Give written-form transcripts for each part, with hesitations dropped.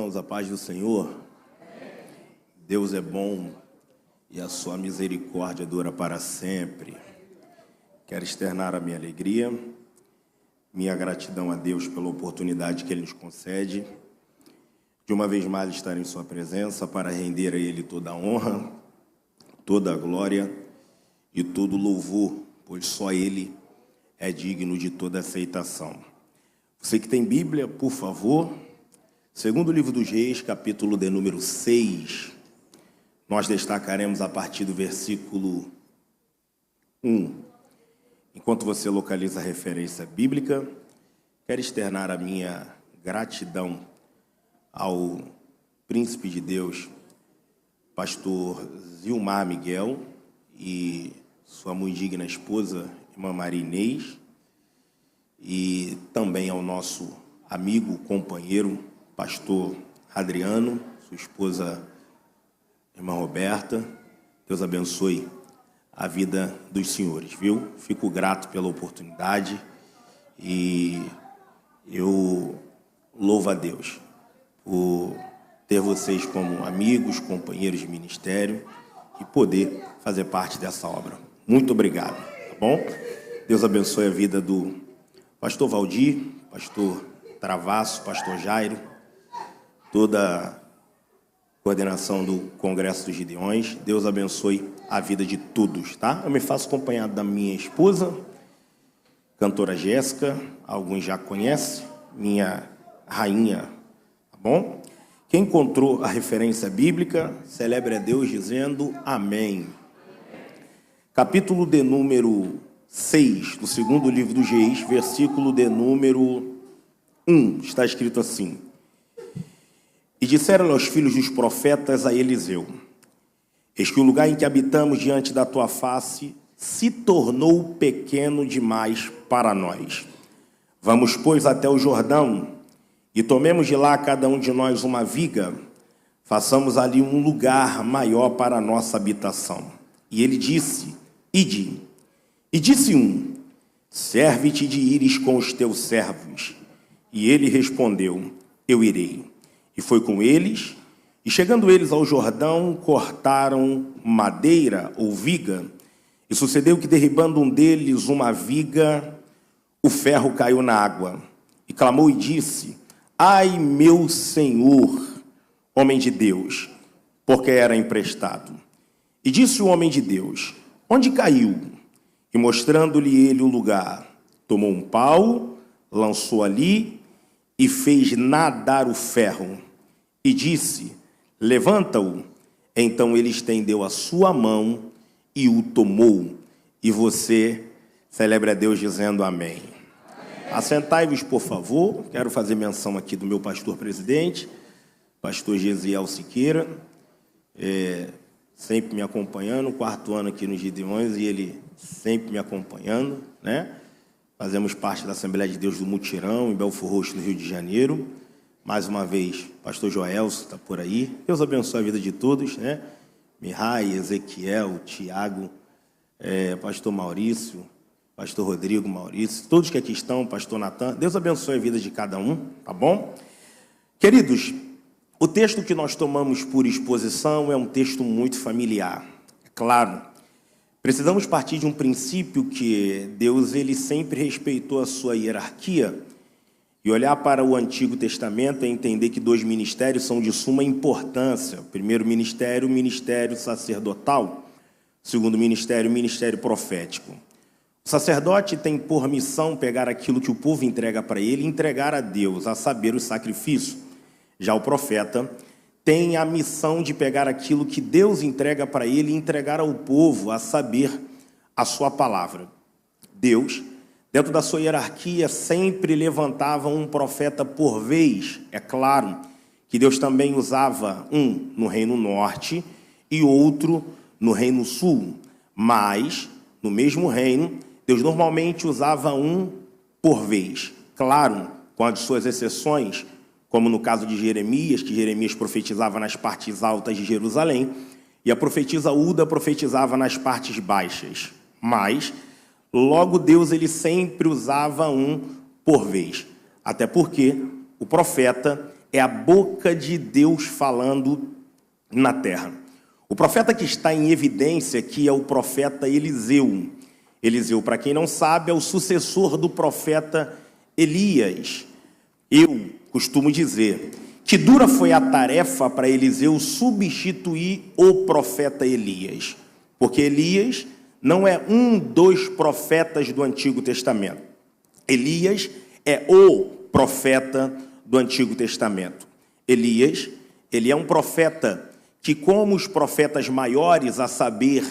irmãos, a paz do Senhor. Deus é bom e a sua misericórdia dura para sempre. Quero externar a minha alegria, minha gratidão a Deus pela oportunidade que Ele nos concede, de uma vez mais estar em sua presença para render a Ele toda a honra, toda a glória e todo o louvor, pois só Ele é digno de toda aceitação. Você que tem Bíblia, por favor, segundo livro dos Reis, capítulo de número 6, nós destacaremos a partir do versículo 1. Enquanto você localiza a referência bíblica, quero externar a minha gratidão ao príncipe de Deus, pastor Zilmar Miguel, e sua muito digna esposa, irmã Maria Inês, e também ao nosso amigo, companheiro, pastor Adriano, sua esposa, irmã Roberta. Deus abençoe a vida dos senhores, viu? Fico grato pela oportunidade e eu louvo a Deus por ter vocês como amigos, companheiros de ministério e poder fazer parte dessa obra. Muito obrigado, tá bom? Deus abençoe a vida do pastor Valdir, pastor Travasso, pastor Jairo, toda a coordenação do Congresso dos Gideões. Deus abençoe a vida de todos, tá? Eu me faço acompanhado da minha esposa, cantora Jéssica, alguns já conhecem, minha rainha, tá bom? Quem encontrou a referência bíblica, celebre a Deus dizendo amém. Capítulo de número 6 do segundo livro dos Reis, versículo de número 1, está escrito assim: E disseram aos filhos dos profetas a Eliseu: Eis que o lugar em que habitamos diante da tua face se tornou pequeno demais para nós. Vamos, pois, até o Jordão, e tomemos de lá cada um de nós uma viga, façamos ali um lugar maior para a nossa habitação. E ele disse: Ide. E disse um: Serve-te de ires com os teus servos. E ele respondeu: Eu irei. E foi com eles, e chegando eles ao Jordão, cortaram madeira ou viga. E sucedeu que, derribando um deles uma viga, o ferro caiu na água. E clamou e disse: Ai, meu senhor, homem de Deus, porque era emprestado. E disse o homem de Deus: Onde caiu? E mostrando-lhe ele o lugar, tomou um pau, lançou ali e fez nadar o ferro. E disse: Levanta-o. Então ele estendeu a sua mão e o tomou. E você celebre a Deus dizendo amém. Assentai-vos, por favor. Quero fazer menção aqui do meu pastor presidente, pastor Gesiel Siqueira, sempre me acompanhando, 4º ano aqui nos Gideões, e ele sempre me acompanhando, né? Fazemos parte da Assembleia de Deus do Mutirão, em Belfor Roxo, no Rio de Janeiro. Mais uma vez, pastor Joelso está por aí. Deus abençoe a vida de todos, né? Mihai, Ezequiel, Tiago, pastor Maurício, pastor Rodrigo, Maurício, todos que aqui estão, pastor Natan. Deus abençoe a vida de cada um, tá bom? Queridos, o texto que nós tomamos por exposição é um texto muito familiar. É claro, precisamos partir de um princípio que Deus ele sempre respeitou a sua hierarquia, e olhar para o Antigo Testamento é entender que 2 ministérios são de suma importância. O primeiro ministério, o ministério sacerdotal. O segundo ministério, o ministério profético. O sacerdote tem por missão pegar aquilo que o povo entrega para ele e entregar a Deus, a saber, o sacrifício. Já o profeta tem a missão de pegar aquilo que Deus entrega para ele e entregar ao povo, a saber, a sua palavra. Deus, dentro da sua hierarquia, sempre levantava um profeta por vez. É claro que Deus também usava um no Reino Norte e outro no Reino Sul. Mas, no mesmo reino, Deus normalmente usava um por vez. Claro, com as suas exceções, como no caso de Jeremias, que Jeremias profetizava nas partes altas de Jerusalém, e a profetisa Uda profetizava nas partes baixas. Mas logo Deus ele sempre usava um por vez. Até porque o profeta é a boca de Deus falando na terra. O profeta que está em evidência aqui é o profeta Eliseu. Eliseu, para quem não sabe, é o sucessor do profeta Elias. Eu costumo dizer que dura foi a tarefa para Eliseu substituir o profeta Elias, porque Elias não é um dos profetas do Antigo Testamento. Elias é o profeta do Antigo Testamento. Elias, ele é um profeta que, como os profetas maiores, a saber,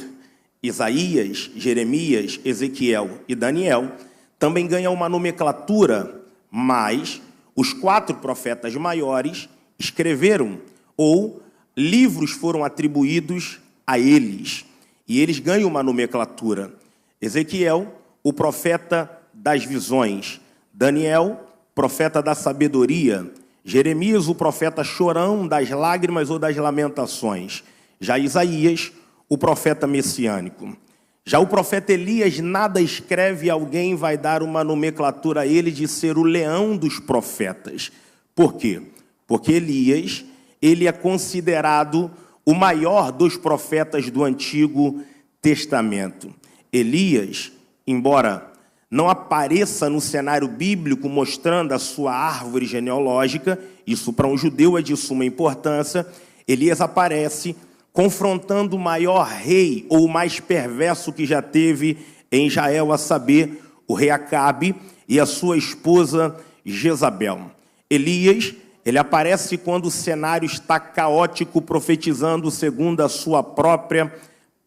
Isaías, Jeremias, Ezequiel e Daniel, também ganha uma nomenclatura, mas os 4 profetas maiores escreveram, ou livros foram atribuídos a eles, e eles ganham uma nomenclatura. Ezequiel, o profeta das visões. Daniel, profeta da sabedoria. Jeremias, o profeta chorão das lágrimas ou das lamentações. Já Isaías, o profeta messiânico. Já o profeta Elias nada escreve, alguém vai dar uma nomenclatura a ele de ser o leão dos profetas. Por quê? Porque Elias, ele é considerado o maior dos profetas do Antigo Testamento. Elias, embora não apareça no cenário bíblico mostrando a sua árvore genealógica, isso para um judeu é de suma importância, Elias aparece confrontando o maior rei, ou o mais perverso que já teve em Israel, a saber, o rei Acabe e a sua esposa Jezabel. Elias, ele aparece quando o cenário está caótico, profetizando segundo a sua própria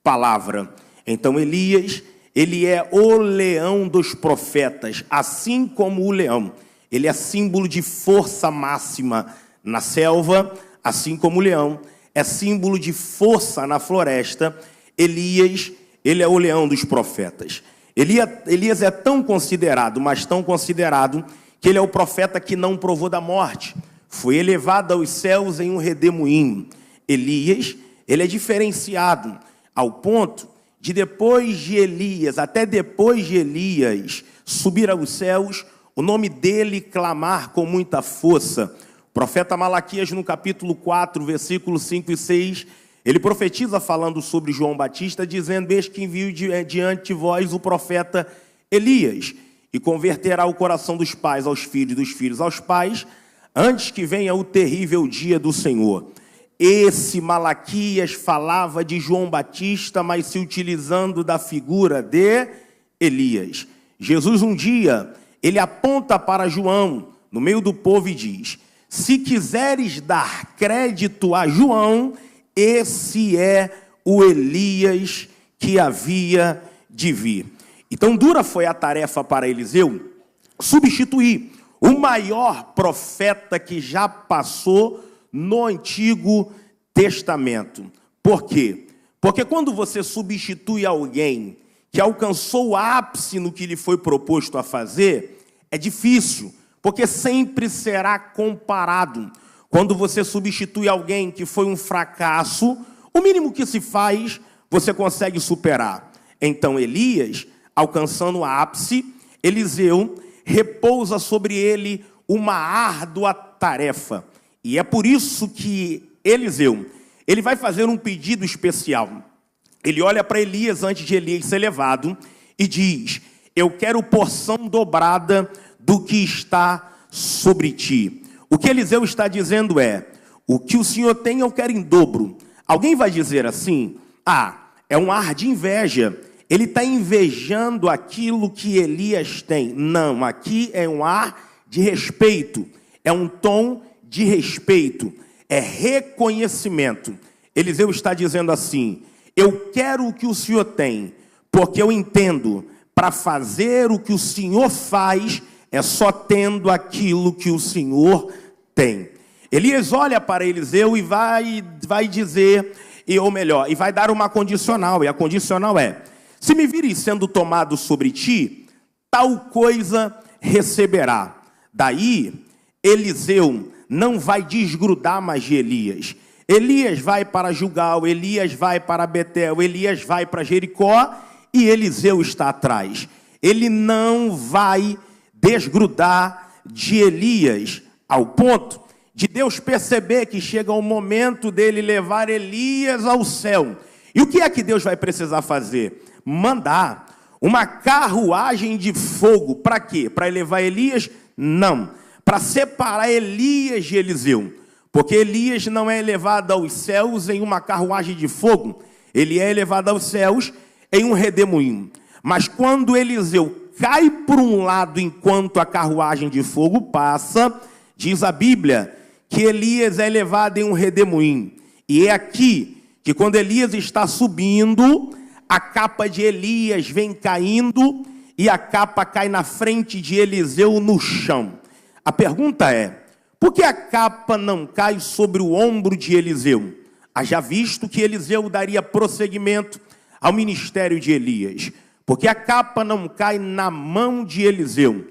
palavra. Então Elias, ele é o leão dos profetas, assim como o leão. Ele é símbolo de força máxima na selva, assim como o leão é símbolo de força na floresta. Elias, ele é o leão dos profetas. Elias é tão considerado, mas tão considerado, que ele é o profeta que não provou da morte. Foi elevado aos céus em um redemoinho. Elias, ele é diferenciado ao ponto de depois de Elias, até depois de Elias subir aos céus, o nome dele clamar com muita força. O profeta Malaquias, no capítulo 4, versículos 5 e 6, ele profetiza falando sobre João Batista, dizendo: eis que envio diante de vós o profeta Elias, e converterá o coração dos pais aos filhos, dos filhos aos pais, antes que venha o terrível dia do Senhor. Esse Malaquias falava de João Batista, mas se utilizando da figura de Elias. Jesus um dia, ele aponta para João, no meio do povo, e diz: se quiseres dar crédito a João, esse é o Elias que havia de vir. Então dura foi a tarefa para Eliseu substituir o maior profeta que já passou no Antigo Testamento. Por quê? Porque quando você substitui alguém que alcançou o ápice no que lhe foi proposto a fazer, é difícil, porque sempre será comparado. Quando você substitui alguém que foi um fracasso, o mínimo que se faz, você consegue superar. Então Elias, alcançando o ápice, Eliseu repousa sobre ele uma árdua tarefa. E é por isso que Eliseu, ele vai fazer um pedido especial. Ele olha para Elias antes de Elias ser levado e diz: eu quero porção dobrada do que está sobre ti. O que Eliseu está dizendo é: o que o Senhor tem eu quero em dobro. Alguém vai dizer assim: ah, é um ar de inveja. Ele está invejando aquilo que Elias tem. Não, aqui é um ar de respeito. É um tom de respeito. É reconhecimento. Eliseu está dizendo assim: eu quero o que o Senhor tem, porque eu entendo, para fazer o que o Senhor faz, é só tendo aquilo que o Senhor tem. Elias olha para Eliseu e vai dizer, ou melhor, e vai dar uma condicional. E a condicional é: se me vires sendo tomado sobre ti, tal coisa receberá. Daí, Eliseu não vai desgrudar mais de Elias. Elias vai para Gilgal, Elias vai para Betel, Elias vai para Jericó, e Eliseu está atrás. Ele não vai desgrudar de Elias, ao ponto de Deus perceber que chega o momento dele levar Elias ao céu. E o que é que Deus vai precisar fazer? Mandar uma carruagem de fogo. Para quê? Para levar Elias? Não. Para separar Elias de Eliseu. Porque Elias não é elevado aos céus em uma carruagem de fogo. Ele é elevado aos céus em um redemoinho. Mas quando Eliseu cai por um lado enquanto a carruagem de fogo passa, diz a Bíblia que Elias é levado em um redemoinho. E é aqui que quando Elias está subindo, a capa de Elias vem caindo e a capa cai na frente de Eliseu no chão. A pergunta é, por que a capa não cai sobre o ombro de Eliseu? Haja visto que Eliseu daria prosseguimento ao ministério de Elias. Porque a capa não cai na mão de Eliseu.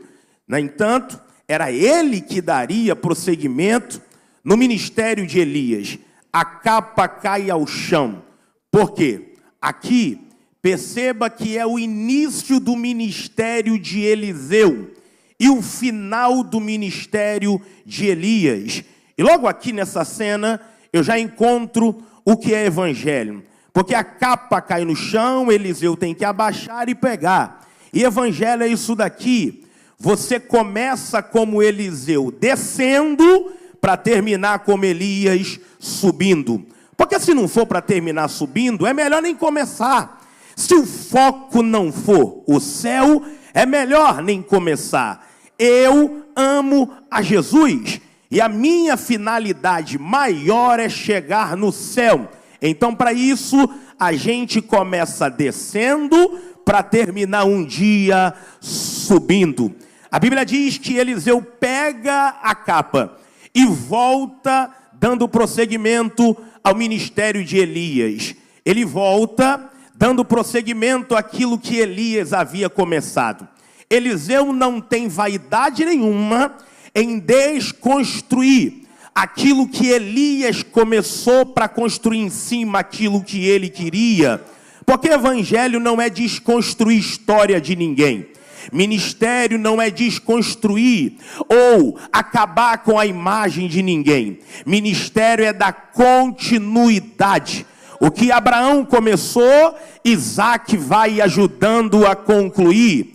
No entanto, era ele que daria prosseguimento no ministério de Elias. A capa cai ao chão. Por quê? Aqui, perceba que é o início do ministério de Eliseu e o final do ministério de Elias. E logo aqui nessa cena, eu já encontro o que é evangelho. Porque a capa cai no chão, Eliseu tem que abaixar e pegar. E evangelho é isso daqui. Você começa como Eliseu, descendo, para terminar como Elias, subindo. Porque se não for para terminar subindo, é melhor nem começar. Se o foco não for o céu, é melhor nem começar. Eu amo a Jesus. E a minha finalidade maior é chegar no céu. Então, para isso, a gente começa descendo para terminar um dia subindo. A Bíblia diz que Eliseu pega a capa e volta dando prosseguimento ao ministério de Elias. Ele volta dando prosseguimento àquilo que Elias havia começado. Eliseu não tem vaidade nenhuma em desconstruir aquilo que Elias começou para construir em cima aquilo que ele queria. Porque evangelho não é desconstruir história de ninguém. Ministério não é desconstruir ou acabar com a imagem de ninguém. Ministério é dar continuidade. O que Abraão começou, Isaac vai ajudando a concluir.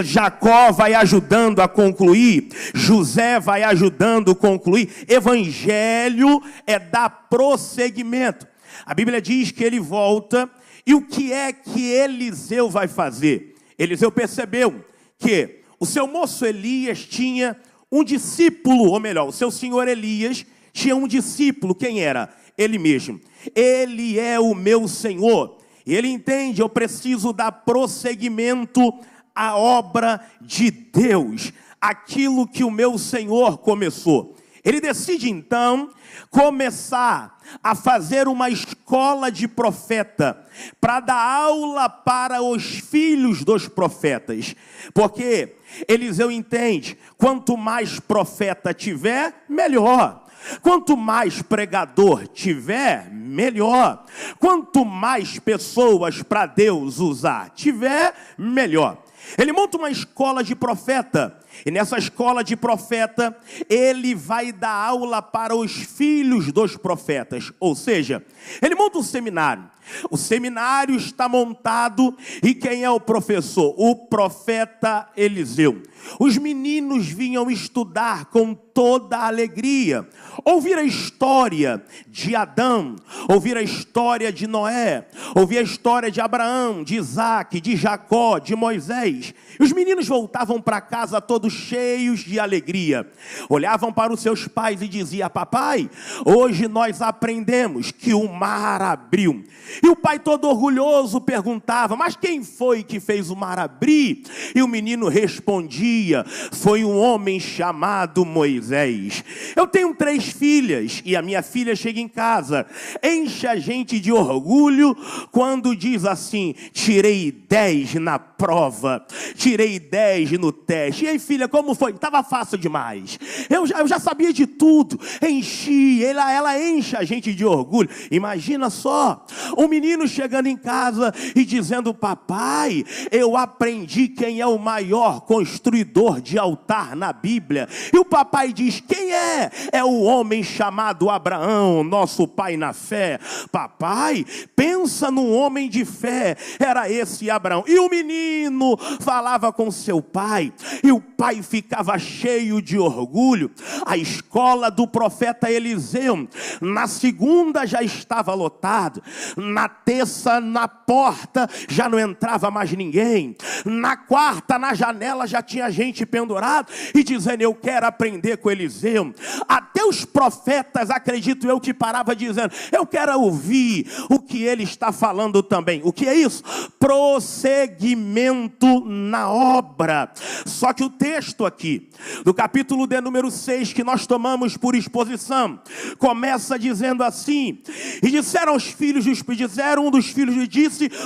Jacó vai ajudando a concluir. José vai ajudando a concluir. Evangelho é dar prosseguimento. A Bíblia diz que ele volta. E o que é que Eliseu vai fazer? Eliseu percebeu que o seu moço Elias tinha um discípulo, ou melhor, o seu senhor Elias tinha um discípulo. Quem era? Ele mesmo. Ele é o meu Senhor. E ele entende, eu preciso dar prosseguimento à obra de Deus. Aquilo que o meu Senhor começou. Ele decide então começar a fazer uma escola de profeta para dar aula para os filhos dos profetas. Porque Eliseu entende, quanto mais profeta tiver, melhor. Quanto mais pregador tiver, melhor. Quanto mais pessoas para Deus usar tiver, melhor. Ele monta uma escola de profeta. E nessa escola de profeta, ele vai dar aula para os filhos dos profetas. Ou seja, ele monta um seminário. O seminário está montado e quem é o professor? O profeta Eliseu. Os meninos vinham estudar com toda a alegria. Ouvir a história de Adão, ouvir a história de Noé, ouvir a história de Abraão, de Isaac, de Jacó, de Moisés. E os meninos voltavam para casa todos cheios de alegria. Olhavam para os seus pais e diziam: papai, hoje nós aprendemos que o mar abriu. E o pai todo orgulhoso perguntava: mas quem foi que fez o mar abrir? E o menino respondia: foi um homem chamado Moisés. Eu tenho 3 filhas e a minha filha chega em casa, enche a gente de orgulho quando diz assim: tirei 10 na prova, tirei 10 no teste. E aí, filha, como foi? Estava fácil demais. Eu já sabia de tudo. Enchi, ela enche a gente de orgulho. Imagina só, um O menino chegando em casa e dizendo: papai, eu aprendi quem é o maior construidor de altar na Bíblia. E o papai diz: quem é? É o homem chamado Abraão, nosso pai na fé. Papai, pensa num homem de fé. Era esse Abraão. E o menino falava com seu pai, e o pai ficava cheio de orgulho. A escola do profeta Eliseu, na segunda já estava lotado, na terça na porta já não entrava mais ninguém, na quarta na janela já tinha gente pendurada e dizendo: eu quero aprender com Eliseu. Até os profetas, acredito eu, que parava dizendo: eu quero ouvir o que ele está falando também. O que é isso? Prosseguimento na obra. Só que o texto aqui, do capítulo de número 6, que nós tomamos por exposição, começa dizendo assim: e disseram os filhos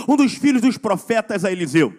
um dos filhos dos profetas a Eliseu: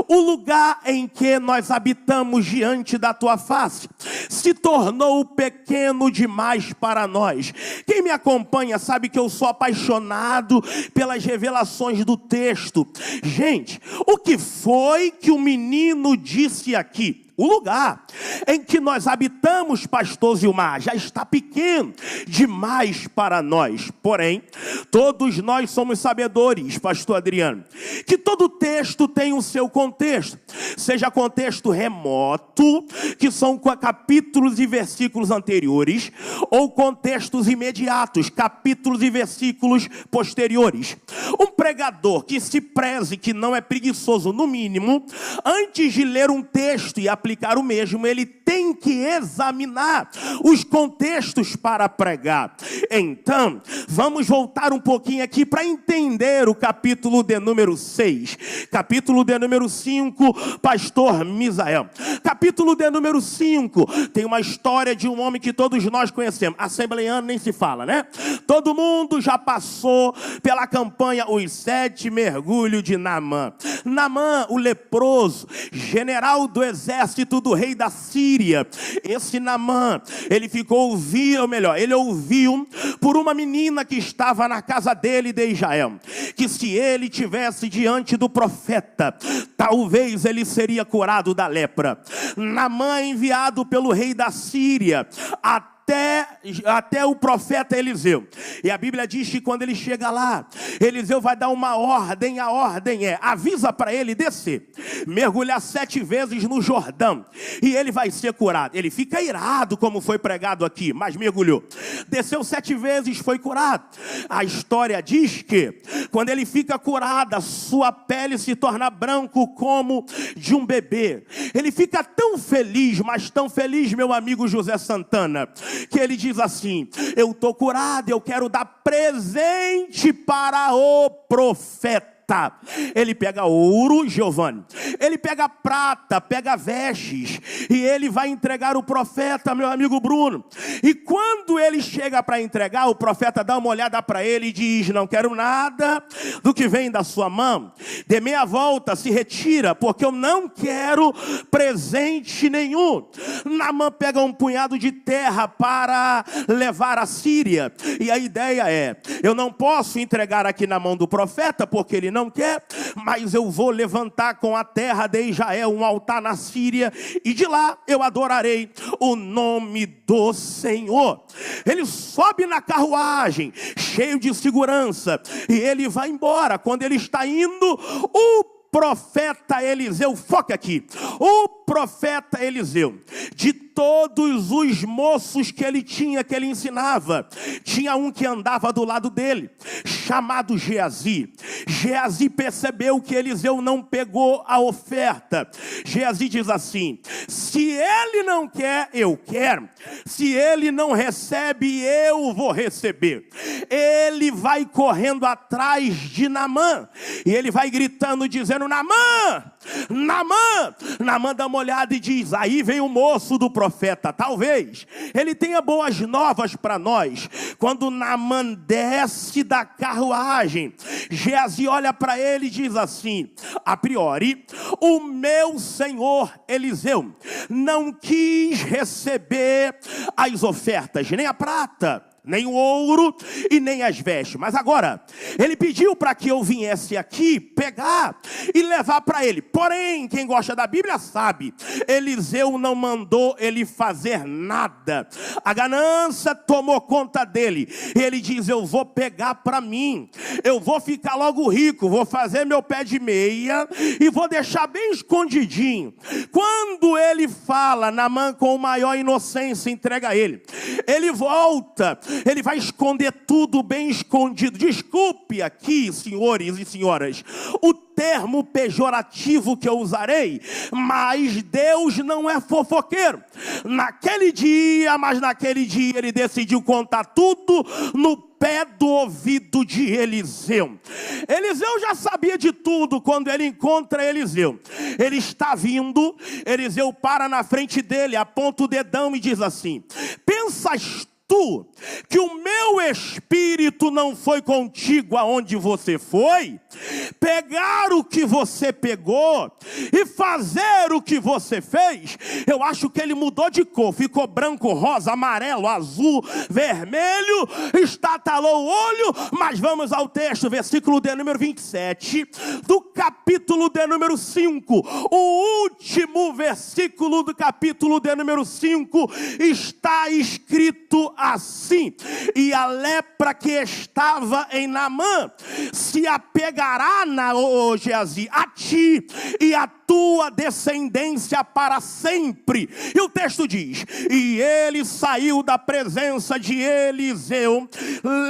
o lugar em que nós habitamos diante da tua face se tornou pequeno demais para nós. Quem me acompanha sabe que eu sou apaixonado pelas revelações do texto. Gente, o que foi que o menino disse aqui? O lugar em que nós habitamos, pastor Zilmar, já está pequeno demais para nós. Porém, todos nós somos sabedores, pastor Adriano, que todo texto tem o seu contexto. Seja contexto remoto, que são capítulos e versículos anteriores, ou contextos imediatos, capítulos e versículos posteriores. Um pregador que se preze, que não é preguiçoso, no mínimo, antes de ler um texto e aplicar o mesmo, ele tem que examinar os contextos para pregar. Então, vamos voltar um pouquinho aqui para entender o capítulo de número 6. Capítulo de número 5, pastor Misael. Capítulo de número 5, tem uma história de um homem que todos nós conhecemos. Assembleiano nem se fala, né? Todo mundo já passou pela campanha Os 7 Mergulhos de Naamã. Naamã, o leproso, general do exército do rei da Síria. Esse Naamã, ele ouviu por uma menina que estava na casa dele de Israel, que se ele tivesse diante do profeta, talvez ele seria curado da lepra. Naamã, enviado pelo rei da Síria até o profeta Eliseu. E a Bíblia diz que quando ele chega lá, Eliseu vai dar uma ordem. A ordem é: avisa para ele descer, mergulhar 7 vezes no Jordão, e ele vai ser curado. Ele fica irado, como foi pregado aqui, mas mergulhou. Desceu 7 vezes, foi curado. A história diz que quando ele fica curado, a sua pele se torna branco como de um bebê. Ele fica tão feliz, mas tão feliz, meu amigo José Santana, que ele diz assim: eu estou curado, eu quero dar presente para o profeta. Ele pega ouro, Giovanni, ele pega prata, pega vestes, e ele vai entregar o profeta, meu amigo Bruno. E quando ele chega para entregar, o profeta dá uma olhada para ele e diz: não quero nada do que vem da sua mão, dê meia volta, se retira, porque eu não quero presente nenhum. Naamã pega um punhado de terra para levar à Síria, e a ideia é: eu não posso entregar aqui na mão do profeta, porque ele não quer, mas eu vou levantar com a terra de Israel um altar na Síria, e de lá eu adorarei o nome do Senhor. Ele sobe na carruagem, cheio de segurança, e ele vai embora. Quando ele está indo, o profeta Eliseu, foca aqui, o profeta Eliseu, de todos os moços que ele tinha, que ele ensinava, tinha um que andava do lado dele, chamado Geazi. Geazi percebeu que Eliseu não pegou a oferta. Geazi diz assim: se ele não quer, eu quero. Se ele não recebe, eu vou receber. Ele vai correndo atrás de Naamã, e ele vai gritando, dizendo: Naamã, Naamã. Naamã dá uma olhada e diz: aí vem o moço do profeta. Talvez ele tenha boas novas para nós. Quando Naamã desce da carruagem, Geazi olha para ele e diz assim: a priori, o meu senhor Eliseu não quis receber as ofertas, nem a prata, nem o ouro e nem as vestes. Mas agora, ele pediu para que eu viesse aqui pegar e levar para ele. Porém, quem gosta da Bíblia sabe, Eliseu não mandou ele fazer nada. A ganância tomou conta dele. Ele diz, eu vou pegar para mim. Eu vou ficar logo rico, vou fazer meu pé de meia e vou deixar bem escondidinho. Quando ele fala, Naamã com maior inocência entrega a ele. Ele volta, ele vai esconder tudo bem escondido. Desculpe aqui, senhores e senhoras, o termo pejorativo que eu usarei, mas Deus não é fofoqueiro. Naquele dia ele decidiu contar tudo no pé do ouvido de Eliseu. Eliseu já sabia de tudo quando ele encontra Eliseu. Ele está vindo, Eliseu para na frente dele, aponta o dedão e diz assim, pensas tu que o meu espírito não foi contigo aonde você foi? Pegar o que você pegou e fazer o que você fez? Eu acho que ele mudou de cor, ficou branco, rosa, amarelo, azul, vermelho, estatalou o olho, mas vamos ao texto, versículo de número 27, do capítulo de número 5, o último versículo do capítulo de número 5, está escrito assim, e a lepra que estava em Naamã se apegará Geazi, a ti e a tua descendência para sempre. E o texto diz, e ele saiu da presença de Eliseu,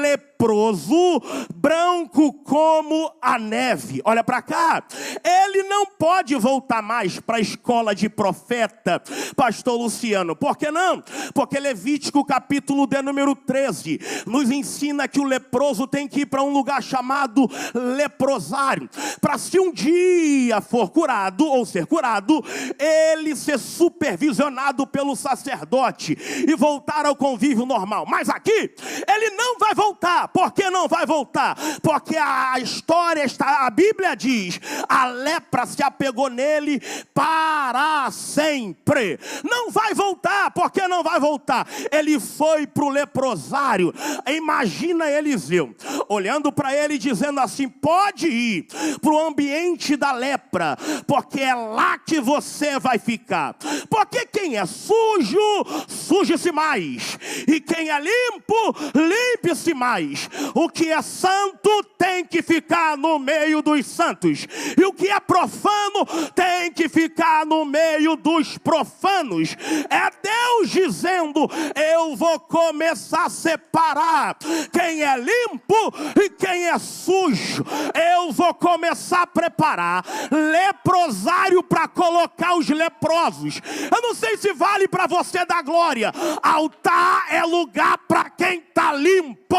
leproso, branco como a neve. Olha para cá, ele não pode voltar mais para a escola de profeta, pastor Luciano. Por que não? Porque Levítico capítulo de número 13 nos ensina que o leproso tem que ir para um lugar chamado leprosário, para se um dia for curado ou ser curado, ele ser supervisionado pelo sacerdote e voltar ao convívio normal. Mas aqui, ele não vai voltar. Por que não vai voltar? Porque a história está, a Bíblia diz, a lepra se apegou nele para sempre. Não vai voltar. Por que não vai voltar? Ele foi para o leprosário. Imagina Eliseu olhando para ele e dizendo assim, pode ir para o ambiente da lepra, porque é lá que você vai ficar. Porque quem é sujo, suje-se mais, e quem é limpo, limpe-se mais. O que é santo tem que ficar no meio dos santos, e o que é profano tem que ficar no meio dos profanos. É Deus dizendo, eu vou começar a separar quem é limpo e quem é sujo. Eu vou começar a preparar leprosário para colocar os leprosos. Eu não sei se vale para você dar glória. Altar é lugar para quem está limpo.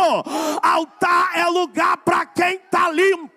Altar é lugar para quem está limpo.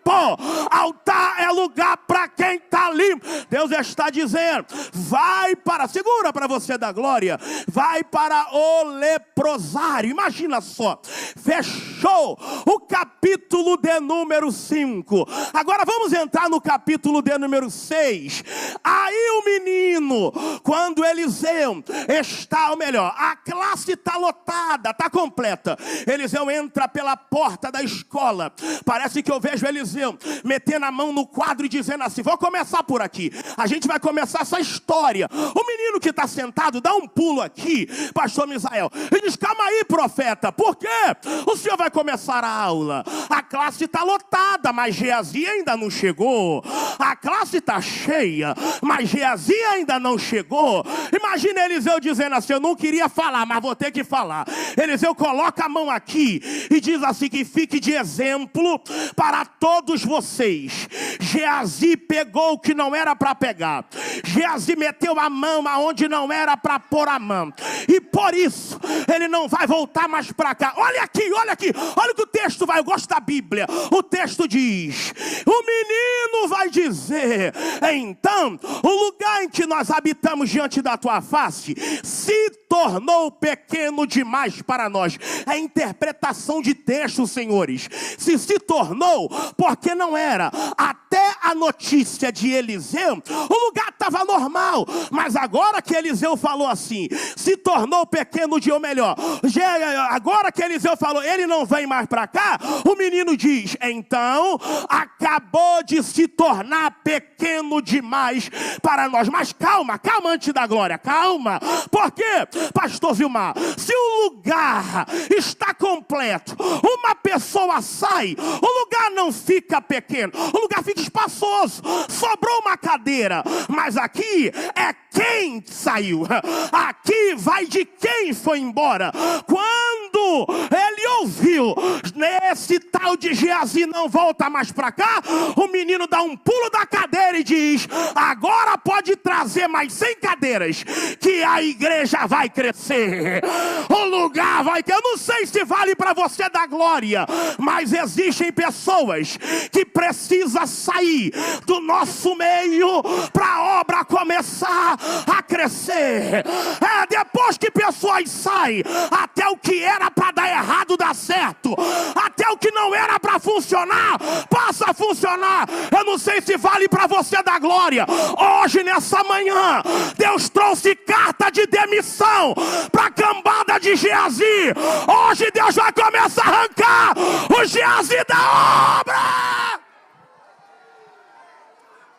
Altar é lugar para quem está limpo. Deus está dizendo, vai para, segura para você dar glória, vai para o leprosário. Imagina só, fechou o capítulo de número 5. Agora vamos entrar no capítulo de número 6. Aí o menino, quando Eliseu está, ou melhor, a classe está lotada, está completa. Eliseu entra pela porta da escola. Parece que eu vejo Eliseu metendo a mão no quadro e dizendo assim, vou começar por aqui. A gente vai começar essa história. O menino que está sentado dá um pulo aqui, pastor Misael, e diz, calma aí, profeta, por quê? O senhor vai começar a aula. A classe está lotada, mas Geazi ainda não chegou. A classe está cheia, mas Geazi ainda não chegou. Imagina Eliseu dizendo assim, eu não queria falar, mas vou ter que falar. Eliseu coloca a mão aqui e diz assim, que fique de exemplo para todos vocês. Geazi pegou o que não era para pegar. Geazi meteu a mão aonde não era para pôr a mão. E por isso, ele não vai voltar mais para cá. Olha aqui, olha aqui. Olha o que o texto vai, eu gosto da Bíblia. O texto diz, o menino vai dizer, então, o lugar em que nós habitamos diante da tua face se tornou pequeno demais para nós. É a interpretação de texto, senhores. Se tornou, porque não era. Até a notícia de Eliseu, o lugar estava normal. Mas agora que Eliseu falou assim, se tornou pequeno de, ou melhor, agora que Eliseu falou, ele não vem mais para cá, o menino diz, então, acabou de se tornar pequeno demais para nós. Mas calma antes da glória, calma. Por quê, pastor Vilmar? Se o lugar está completo, uma pessoa sai, o lugar não fica pequeno, o lugar fica espaçoso, sobrou uma cadeira, mas aqui é quem saiu, aqui vai de quem foi embora. Quando ele ouviu, nesse tal de Geazi não volta mais para cá, o menino dá um pulo da cadeira e diz, agora pode trazer mais 100 cadeiras, que a igreja vai crescer, o lugar vai ter. Eu não sei se vale para você dar glória, mas existem pessoas que precisam sair do nosso meio para a obra começar a crescer. Depois que pessoas saem, até o que era para dar errado dá certo, até o que não era para funcionar passa a funcionar. Eu não sei se vale para você dar glória. Hoje, nessa manhã, Deus trouxe carta de demissão para a cambada de Geazi. Hoje Deus vai começar a arrancar o Geazi da obra.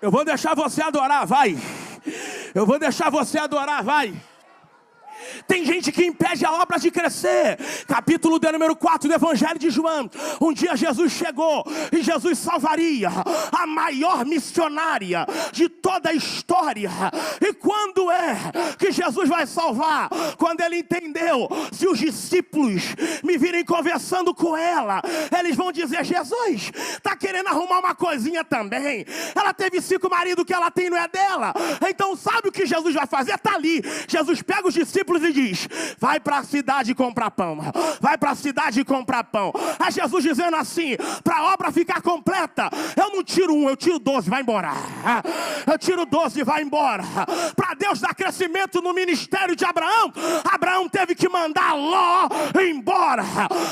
Eu vou deixar você adorar, vai. Eu vou deixar você adorar, vai. Tem gente que impede a obra de crescer. Capítulo de número 4 do Evangelho de João. Um dia Jesus chegou e Jesus salvaria a maior missionária de toda a história. E quando é que Jesus vai salvar? Quando ele entendeu, se os discípulos me virem conversando com ela, eles vão dizer, Jesus está querendo arrumar uma coisinha também. Ela teve 5 maridos, que ela tem não é dela. Então sabe o que Jesus vai fazer? Está ali. Jesus pega os discípulos e diz, vai para a cidade comprar pão, vai para a cidade comprar pão. Aí Jesus dizendo assim, para a obra ficar completa, eu não tiro 1, eu tiro 12, vai embora. Eu tiro 12, vai embora. Para Deus dar crescimento no ministério de Abraão, Abraão teve que mandar Ló embora.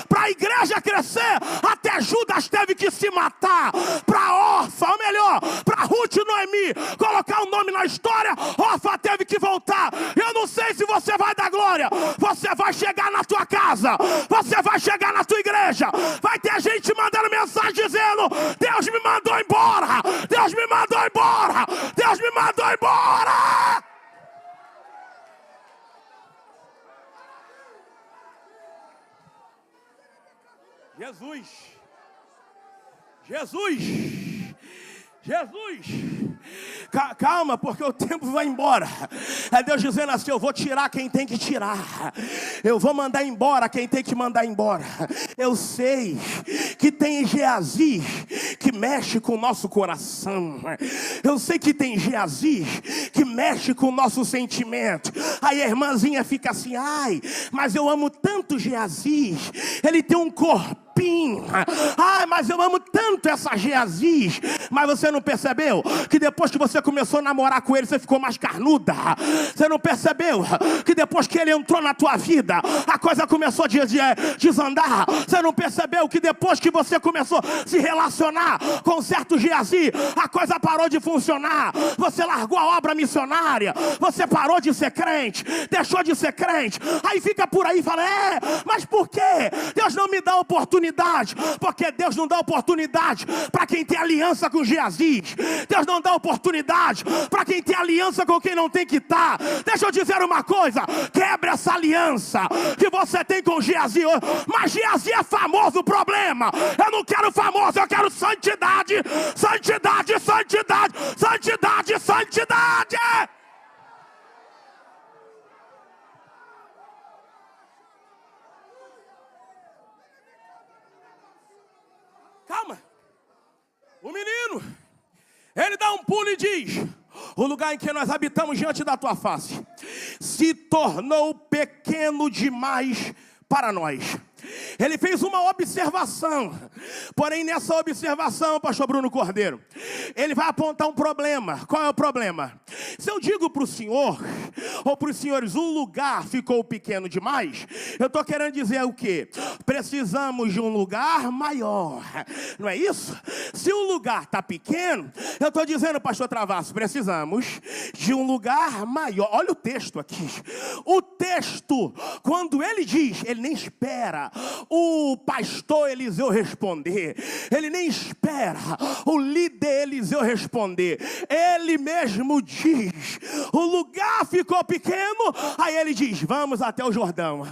Para a igreja crescer, até Judas teve que se matar. Para Orfa, ou melhor, para Ruth e Noemi colocar o nome na história, Orfa teve que voltar. Eu não sei se você vai dar glória, você vai chegar na tua casa, você vai chegar na tua igreja, vai ter gente mandando mensagem dizendo, Deus me mandou embora, Deus me mandou embora, Deus me mandou embora. Jesus, Jesus, Jesus. Calma, porque o tempo vai embora. É Deus dizendo assim, eu vou tirar quem tem que tirar, eu vou mandar embora quem tem que mandar embora. Eu sei que tem Geazi que mexe com o nosso coração, eu sei que tem Geazi que mexe com o nosso sentimento. Aí a irmãzinha fica assim, ai, mas eu amo tanto Geazi, ele tem um corpo. Ai, mas eu amo tanto essa Geazi. Mas você não percebeu que depois que você começou a namorar com ele, você ficou mais carnuda? Você não percebeu que depois que ele entrou na tua vida, a coisa começou a desandar? Você não percebeu que depois que você começou a se relacionar com certo Geazi, a coisa parou de funcionar? Você largou a obra missionária, você parou de ser crente, deixou de ser crente. Aí fica por aí e fala, mas por quê? Deus não me dá oportunidade. Porque Deus não dá oportunidade para quem tem aliança com Geazi. Deus não dá oportunidade para quem tem aliança com quem não tem que estar. Deixa eu dizer uma coisa, quebra essa aliança que você tem com Geazi. Mas Geazi é famoso, o problema, eu não quero famoso, eu quero santidade, santidade, santidade, santidade, santidade. Calma. O menino, ele dá um pulo e diz, o lugar em que nós habitamos diante da tua face se tornou pequeno demais para nós. Ele fez uma observação, porém nessa observação, pastor Bruno Cordeiro, ele vai apontar um problema. Qual é o problema? Se eu digo para o senhor, ou para os senhores, o lugar ficou pequeno demais, eu estou querendo dizer o quê? Precisamos de um lugar maior, não é isso? Se o lugar está pequeno, eu estou dizendo, pastor Travasso, precisamos de um lugar maior. Olha o texto aqui. O texto, quando ele diz, ele nem espera o pastor Eliseu responder, ele nem espera o líder Eliseu responder, ele mesmo diz, o lugar ficou pequeno, aí ele diz, vamos até o Jordão,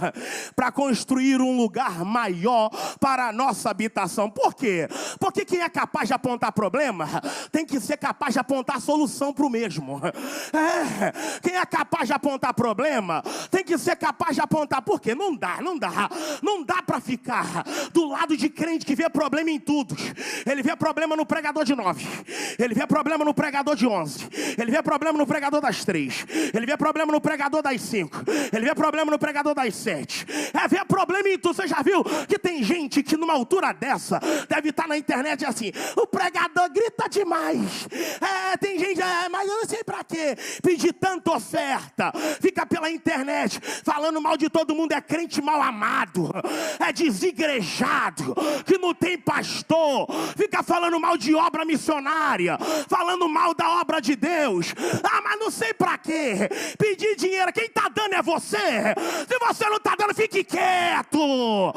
para construir um lugar maior para a nossa habitação. Por quê? Porque quem é capaz de apontar problema, tem que ser capaz de apontar solução para o mesmo. Quem é capaz de apontar problema, tem que ser capaz de apontar, por quê? Não dá para ficar do lado de crente que vê problema em tudo. Ele vê problema no pregador de 9, ele vê problema no pregador de 11, ele vê problema no pregador das 3, ele vê problema no pregador das 5, ele vê problema no pregador das 7, vê problema em tudo. Você já viu que tem gente que numa altura dessa, deve estar na internet assim, o pregador grita demais, tem gente, mas eu não sei pra quê, pedir tanta oferta, fica pela internet, falando mal de todo mundo, é crente mal amado, é desigrejado, que não tem pastor, fica falando mal de obra missionária, falando mal da obra de Deus, mas não sei pra quê, pedir dinheiro, quem tá dando é você, se você não tá dando, fique quieto,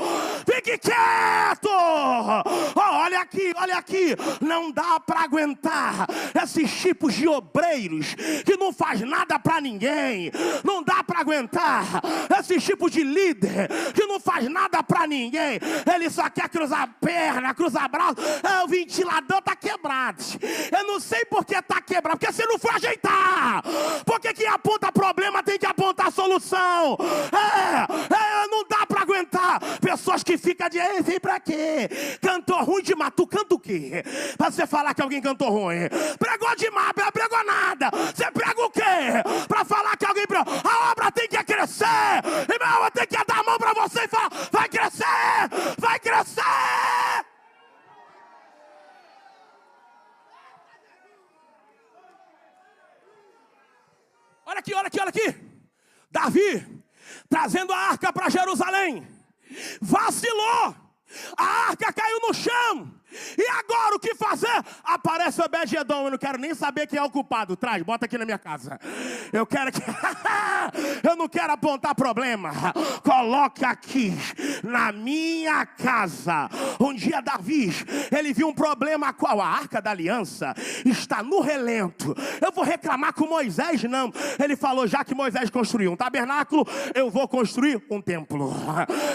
olha aqui, não dá pra aguentar esses tipos de obreiros que não faz nada pra ninguém, não dá pra aguentar esses tipos de líder que não faz nada pra ninguém, ele só quer cruzar a perna, cruzar braço, o ventilador tá quebrado, eu não sei por que tá quebrado, porque você não foi ajeitar, porque quem aponta problema tem que apontar solução, não dá pra aguentar pessoas que ficam de, vem pra quê? Cantor ruim demais, tu canta o quê? Pra você falar que alguém cantou ruim, pregou demais, pregou nada, você prega o quê? Pra falar que alguém pregou, a obra tem que crescer, irmão, eu tenho que dar a mão pra você e falar, vai crescer! Olha aqui, Davi, trazendo a arca para Jerusalém, vacilou, a arca caiu no chão, e agora o que fazer? Aparece Obed-Edom, eu não quero nem saber quem é o culpado, traz, bota aqui na minha casa, eu não quero apontar problema, coloque aqui, na minha casa. Um dia Davi, ele viu um problema, qual? A arca da aliança está no relento, eu vou reclamar com Moisés? Não, ele falou, já que Moisés construiu um tabernáculo, eu vou construir um templo.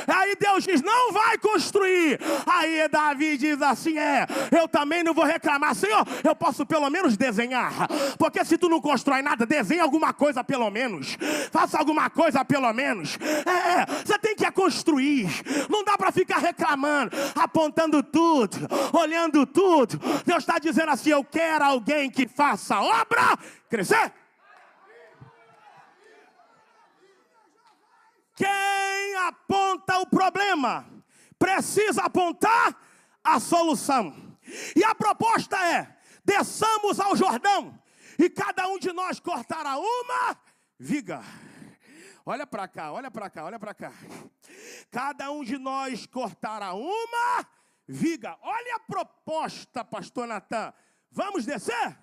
Aí Deus diz, não vai construir. Aí Davi diz assim, eu também não vou reclamar, Senhor, eu posso pelo menos desenhar, porque se tu não constrói nada, desenha alguma coisa pelo menos, faça alguma coisa pelo menos, você tem que construir, não dá para ficar reclamando, apontando tudo, olhando tudo. Deus está dizendo assim, eu quero alguém que faça a obra crescer. Quem aponta o problema precisa apontar a solução. E a proposta é, desçamos ao Jordão e cada um de nós cortará uma viga. Olha para cá. Cada um de nós cortará uma viga. Olha a proposta, pastor Natan. Vamos descer?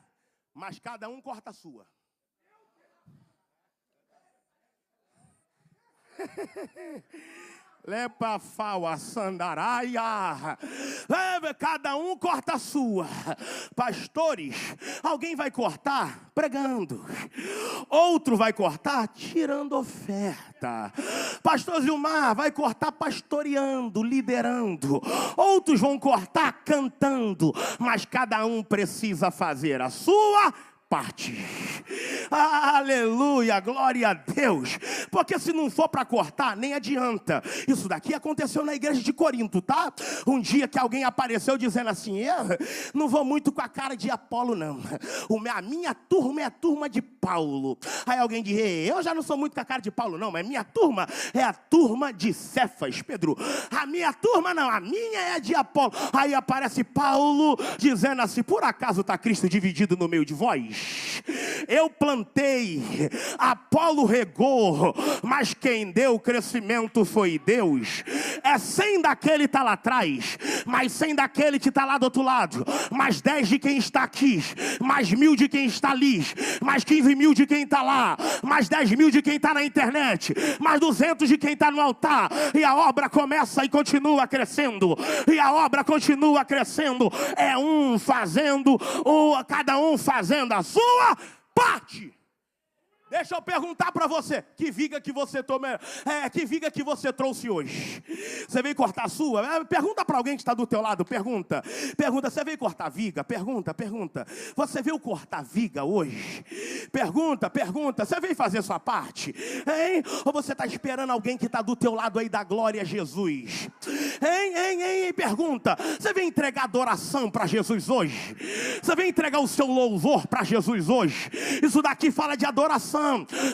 Mas cada um corta a sua. Lepa faua sandaraia. Cada um corta a sua. Pastores, alguém vai cortar pregando, outro vai cortar tirando oferta. Pastor Zilmar vai cortar pastoreando, liderando. Outros vão cortar cantando. Mas cada um precisa fazer a sua parte. Aleluia, glória a Deus. Porque se não for para cortar, nem adianta. Isso daqui aconteceu na igreja de Corinto, tá? Um dia que alguém apareceu dizendo assim, eu não vou muito com a cara de Apolo não, a minha turma é a turma de Paulo. Aí alguém diz, eu já não sou muito com a cara de Paulo não, mas minha turma é a turma de Cefas. Pedro, a minha turma não, a minha é de Apolo. Aí aparece Paulo dizendo assim, por acaso está Cristo dividido no meio de vós? Deus. Eu plantei, Apolo regou, mas quem deu o crescimento foi Deus. É 100 daquele que está lá atrás, mais 100 daquele que está lá do outro lado, mais 10 de quem está aqui, mais 1000 de quem está ali, mais 15 mil de quem está lá, mais 10 mil de quem está na internet, mais 200 de quem está no altar, e a obra começa e continua crescendo, e a obra continua crescendo. É um fazendo, cada um fazendo a sua parte. Deixa eu perguntar para você, que viga que você que viga que você trouxe hoje? Você veio cortar a sua? Pergunta para alguém que está do teu lado, pergunta, você veio cortar viga? Pergunta, você veio cortar viga hoje? Pergunta, você veio fazer sua parte? Hein? Ou você está esperando alguém que está do teu lado aí dar glória a Jesus? Hein? Pergunta, você veio entregar adoração para Jesus hoje? Você veio entregar o seu louvor para Jesus hoje? Isso daqui fala de adoração.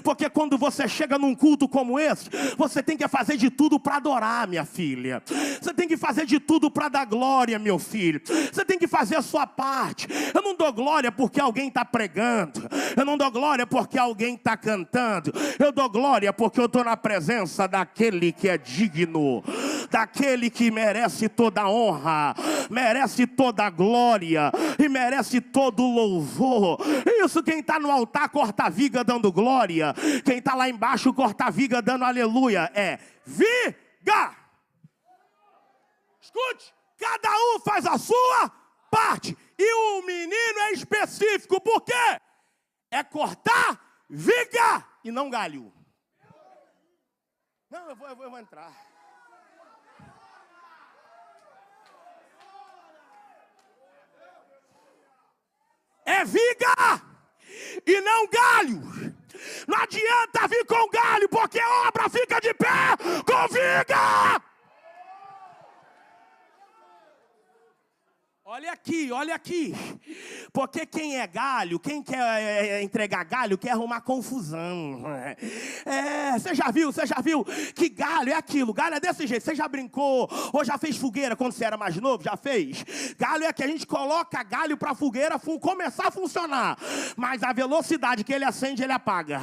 Porque quando você chega num culto como esse, você tem que fazer de tudo para adorar, minha filha. Você tem que fazer de tudo para dar glória, meu filho. Você tem que fazer a sua parte. Eu não dou glória porque alguém está pregando. Eu não dou glória porque alguém está cantando. Eu dou glória porque eu estou na presença daquele que é digno, daquele que merece toda a honra, merece toda a glória e merece todo o louvor. Isso, quem está no altar corta a viga dando glória, quem está lá embaixo corta a viga dando aleluia. É viga. Escute, cada um faz a sua parte, e o menino é específico, por quê? É cortar viga e não galho. Não, eu vou entrar. É viga e não galho. Não adianta vir com galho, porque a obra fica de pé com viga. Olha aqui, porque quem é galho, quem quer entregar galho, quer arrumar confusão. Você já viu que galho é aquilo, galho é desse jeito. Você já brincou ou já fez fogueira quando você era mais novo? Já fez? Galho é que a gente coloca galho para a fogueira começar a funcionar, mas a velocidade que ele acende, ele apaga.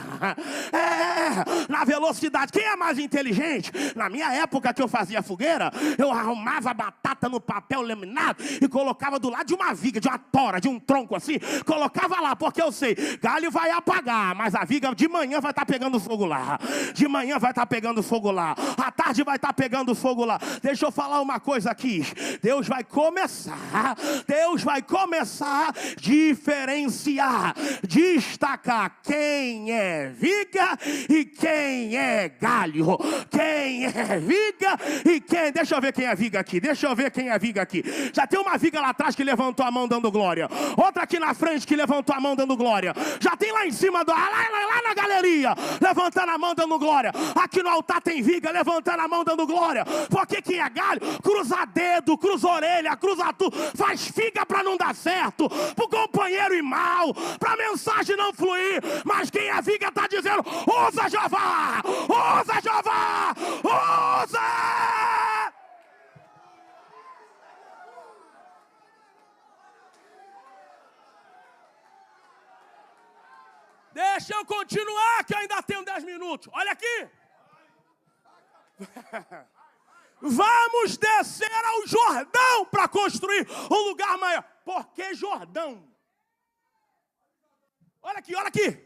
Na velocidade, quem é mais inteligente? Na minha época que eu fazia fogueira, eu arrumava batata no papel laminado e colocava do lado de uma viga, de uma tora, de um tronco assim, colocava lá, porque eu sei, galho vai apagar, mas a viga de manhã vai estar pegando fogo lá, de manhã vai estar pegando fogo lá, à tarde vai estar pegando fogo lá. Deixa eu falar uma coisa aqui, Deus vai começar a diferenciar, destacar quem é viga e quem é galho, quem é viga e quem, deixa eu ver quem é viga aqui, já tem uma viga lá atrás que levantou a mão dando glória, outra aqui na frente que levantou a mão dando glória, já tem lá em cima, lá na galeria, levantando a mão dando glória, aqui no altar tem viga, levantando a mão dando glória, porque quem é galho, cruza dedo, cruza orelha, cruza tudo, faz figa para não dar certo, pro companheiro ir mal, pra mensagem não fluir, mas quem é viga está dizendo, usa Jeová, usa! Deixa eu continuar, que eu ainda tenho 10 minutos. Olha aqui. Vamos descer ao Jordão para construir um lugar maior. Por que Jordão? Olha aqui.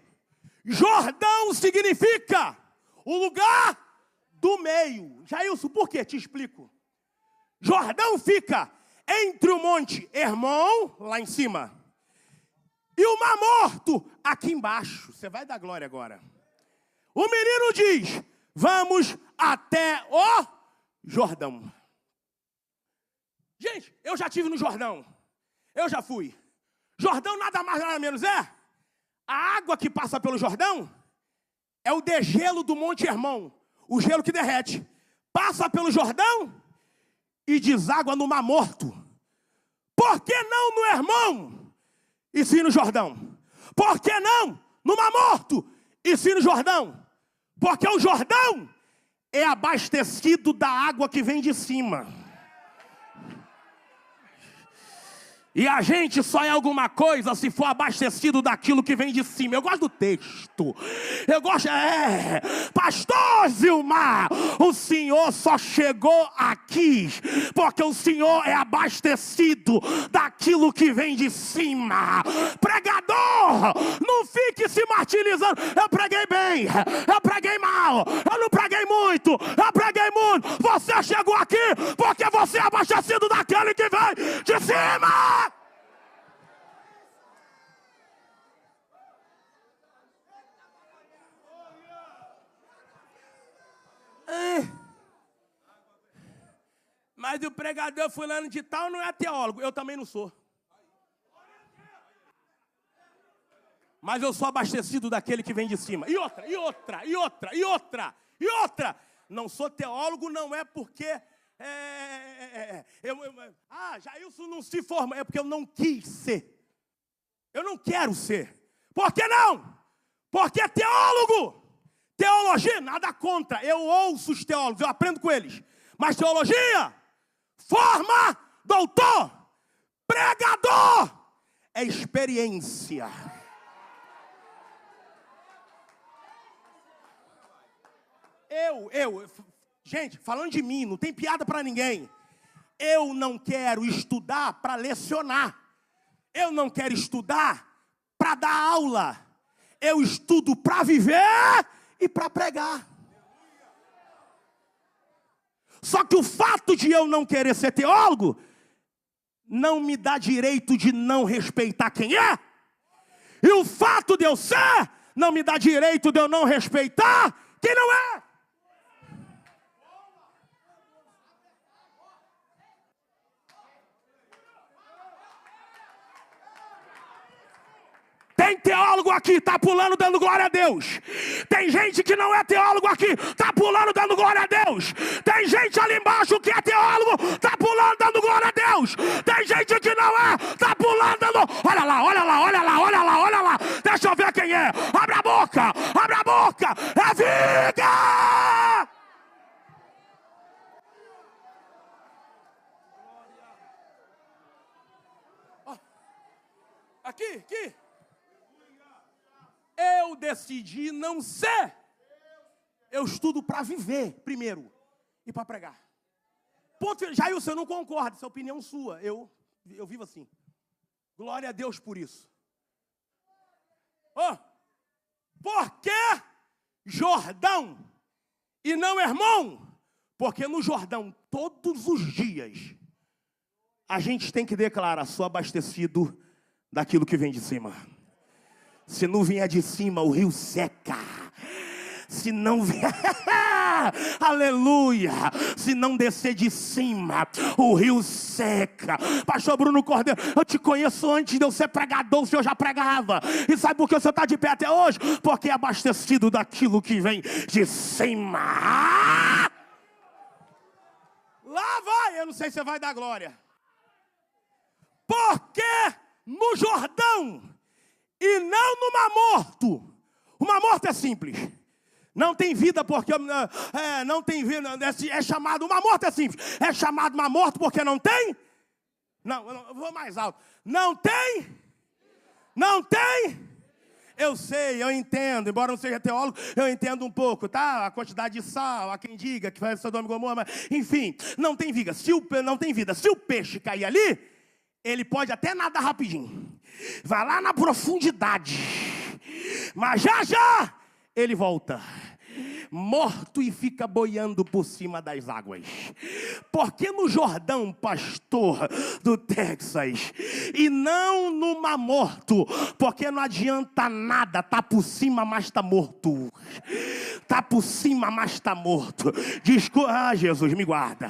Jordão significa o lugar do meio. Jailson, por quê? Te explico. Jordão fica entre o monte Hermon, lá em cima, e o Mar Morto aqui embaixo. Você vai dar glória agora. O menino diz, vamos até o Jordão. Gente, eu já estive no Jordão. Eu já fui. Jordão nada mais nada menos é. A água que passa pelo Jordão é o degelo do Monte Hermon. O gelo que derrete. Passa pelo Jordão e deságua no Mar Morto. Por que não no Hermon? E sim no Jordão. Por que não no Mar Morto? E sim no Jordão. Porque o Jordão é abastecido da água que vem de cima. E a gente só é alguma coisa se for abastecido daquilo que vem de cima. Eu gosto do texto. Eu gosto, Pastor Zilmar, o senhor só chegou aqui porque o senhor é abastecido daquilo que vem de cima. Pregador, não fique se martirizando. Eu preguei bem, eu preguei mal, eu não preguei muito, eu preguei muito. Você chegou aqui porque você é abastecido daquele que vem de cima. Mas o pregador fulano de tal não é teólogo. Eu também não sou. Mas eu sou abastecido daquele que vem de cima. E outra. Não sou teólogo, não é porque... Jailson não se forma. É porque eu não quis ser. Eu não quero ser. Por que não? Porque teólogo... Teologia, nada contra. Eu ouço os teólogos, eu aprendo com eles. Mas teologia, forma, doutor, pregador, é experiência. Gente, falando de mim, não tem piada para ninguém. Eu não quero estudar para lecionar. Eu não quero estudar para dar aula. Eu estudo para viver e para pregar. Só que o fato de eu não querer ser teólogo não me dá direito de não respeitar quem é. E o fato de eu ser não me dá direito de eu não respeitar quem não é. Tem teólogo aqui, tá pulando dando glória a Deus. Tem gente que não é teólogo aqui, tá pulando dando glória a Deus. Tem gente ali embaixo que é teólogo, tá pulando dando glória a Deus. Tem gente que não é, tá pulando dando... Olha lá. Deixa eu ver quem é. Abre a boca. É vida! Aqui. Eu decidi não ser. Eu estudo para viver primeiro e para pregar. Ponto. Jailson, eu não concordo, essa é a opinião sua. Eu vivo assim. Glória a Deus por isso. Por que Jordão e não Hermon? Porque no Jordão, todos os dias, a gente tem que declarar: sou abastecido daquilo que vem de cima. Se não vier de cima, o rio seca. Se não vier... Aleluia! Se não descer de cima, o rio seca. Pastor Bruno Cordeiro, eu te conheço antes de eu ser pregador, o senhor já pregava. E sabe por que o senhor está de pé até hoje? Porque é abastecido daquilo que vem de cima. Lá vai, eu não sei se você vai dar glória. Porque no Jordão e não no Mar Morto. O Mar Morto é simples. Não tem vida porque... não tem vida. É chamado... O Mar Morto é simples. É chamado Mar Morto porque não tem... Não, eu vou mais alto. Não tem... Eu sei, eu entendo. Embora não seja teólogo, eu entendo um pouco, tá? A quantidade de sal, há quem diga que vai ser Sodoma e Gomorra, mas... Enfim, não tem vida. Não tem vida. Se o peixe cair ali, ele pode até nadar rapidinho. Vai lá na profundidade. Mas já ele volta. Morto e fica boiando por cima das águas. Porque no Jordão, pastor do Texas, e não no Mar Morto, porque não adianta nada, tá por cima, mas tá morto. Tá por cima, mas tá morto. Jesus, me guarda.